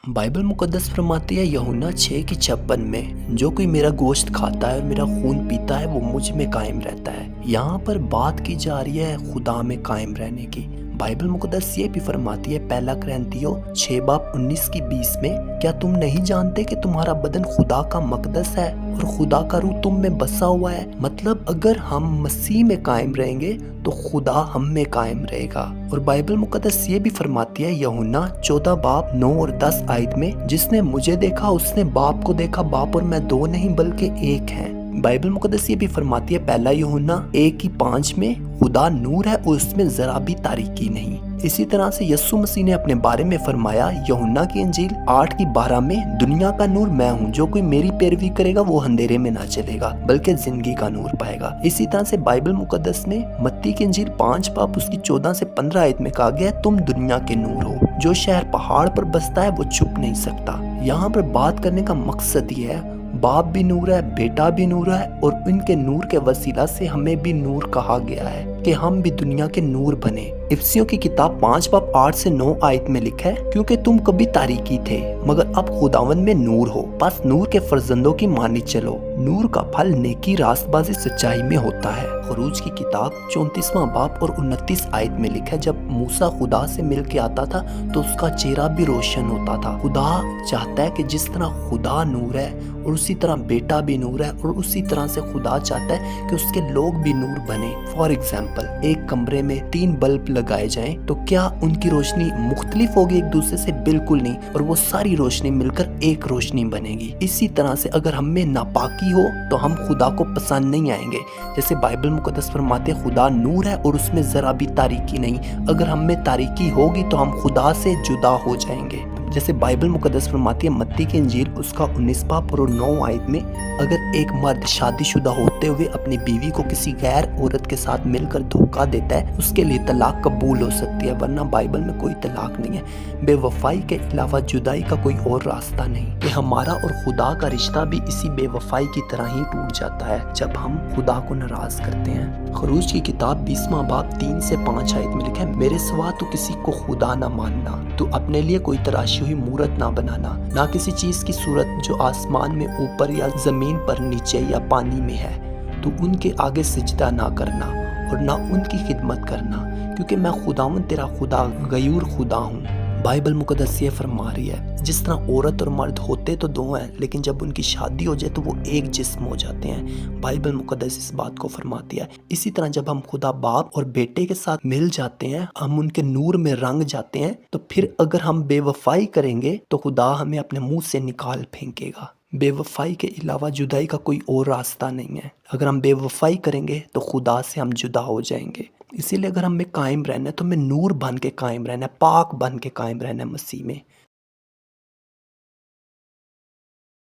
Bible मुकद्दस फरमाती है यूहन्ना 6:56 में, जो कोई मेरा गोश्त खाता है और मेरा खून पीता है वो मुझ में कायम रहता है। यहाँ पर बात की जा रही है खुदा में कायम रहने की। बाइबल मुकद्दस ये भी फरमाती है पहला कुरिन्थियों 6:19-20 में, क्या तुम नहीं जानते कि तुम्हारा बदन खुदा का मकदस है और खुदा का रूह तुम में बसा हुआ है। मतलब अगर हम मसीह में कायम रहेंगे तो खुदा हम में कायम रहेगा। और बाइबल मुकद्दस ये भी फरमाती है यूहन्ना 14:9 और 10 आयत में, जिसने मुझे देखा उसने बाप को देखा, बाप और मैं दो नहीं बल्कि एक हैं। बाइबल मुकद्दस ये भी फरमाती है पहला यूहन्ना 1:5 में, खुदा नूर है और उसमें जरा भी तारीकी नहीं। इसी तरह से यीशु मसीह ने अपने बारे में फरमाया यूहन्ना की इंजील 8:12 में, दुनिया का नूर मैं हूँ, जो कोई मेरी पैरवी करेगा वो अंधेरे में ना चलेगा बल्कि जिंदगी का नूर पाएगा। इसी तरह से बाइबल मुकद्दस में मत्ती की इंजील 5 बाब उसकी 14 से 15 आयत में कहा गया है, तुम दुनिया के नूर हो, जो शहर पहाड़ पर बसता है वो छुप नहीं सकता। यहाँ पर बात करने का मकसद ये है, बाप भी नूर है, बेटा भी नूर है और इनके नूर के वसीला से हमें भी नूर कहा गया है कि हम भी दुनिया के नूर बने। इफिसियों की किताब 5 बाब 8 से 9 आयत में लिखा है, क्योंकि तुम कभी तारीकी थे मगर अब खुदावन में नूर हो, बस नूर के फर्जंदों की मानी चलो। नूर का फल नेकी, रास्तबाजी, सच्चाई में होता है। खरूज की किताब 34वां बाब और 29 आयत में लिखा है, जब मूसा खुदा से मिल के आता था तो उसका चेहरा भी रोशन होता था। खुदा चाहता है कि जिस तरह खुदा नूर है और उसी तरह बेटा भी नूर है और उसी तरह से खुदा चाहता है कि उसके लोग भी नूर बने। फॉर एग्जाम्पल, एक कमरे में 3 बल्ब लगाए जाएं तो क्या उनकी रोशनी मुख्तलिफ होगी एक दूसरे से? बिल्कुल नहीं, और वो सारी रोशनी मिलकर एक रोशनी बनेगी। इसी तरह से अगर हम में नापाकी हो तो हम खुदा को पसंद नहीं आएंगे। जैसे बाइबल मुकद्दस फरमाते खुदा नूर है और उसमें जरा भी तारीकी नहीं। अगर हम में तारीकी होगी तो हम खुदा से जुदा हो जाएंगे। जैसे बाइबल मुकद्दस फरमाती है मत्ती की इंजील उसका 19 बाब और 9 आयत में, अगर एक मर्द शादीशुदा होते हुए अपनी बीवी को किसी गैर औरत के साथ मिलकर धोखा देता है, उसके लिए तलाक कबूल हो सकती है, वरना बाइबल में कोई तलाक नहीं है। बेवफाई के अलावा जुदाई का कोई और रास्ता नहीं। कि हमारा और खुदा का रिश्ता भी इसी बेवफाई की तरह ही टूट जाता है जब हम खुदा को नाराज करते हैं। खरूज की किताब 20वां बाब 3 से 5 आयत में लिखा है, मेरे सिवा तो किसी को खुदा ना मानना, तू अपने लिए कोई तराशी हुई मूरत ना बनाना, ना किसी चीज की सूरत जो आसमान में ऊपर या जमीन पर नीचे या पानी में है, तू उनके आगे सिजदा ना करना और ना उनकी खिदमत करना, क्योंकि मैं खुदावन तेरा खुदा गयूर खुदा हूँ। बाइबल मुकद्दस ये फरमा रही है, जिस तरह औरत और मर्द होते तो दो हैं लेकिन जब उनकी शादी हो जाए तो वो एक जिस्म हो जाते हैं। बाइबल मुकद्दस इस बात को फरमाती है। इसी तरह जब हम खुदा बाप और बेटे के साथ मिल जाते हैं, हम उनके नूर में रंग जाते हैं, तो फिर अगर हम बेवफाई करेंगे तो खुदा हमें अपने मुंह से निकाल फेंकेगा। बेवफाई के अलावा जुदाई का कोई और रास्ता नहीं है। अगर हम बेवफाई करेंगे तो खुदा से हम जुदा हो जाएंगे। इसीलिए अगर हमें कायम रहना है तो हमें नूर बन के कायम रहना है, पाक बन के कायम रहना है मसीह में।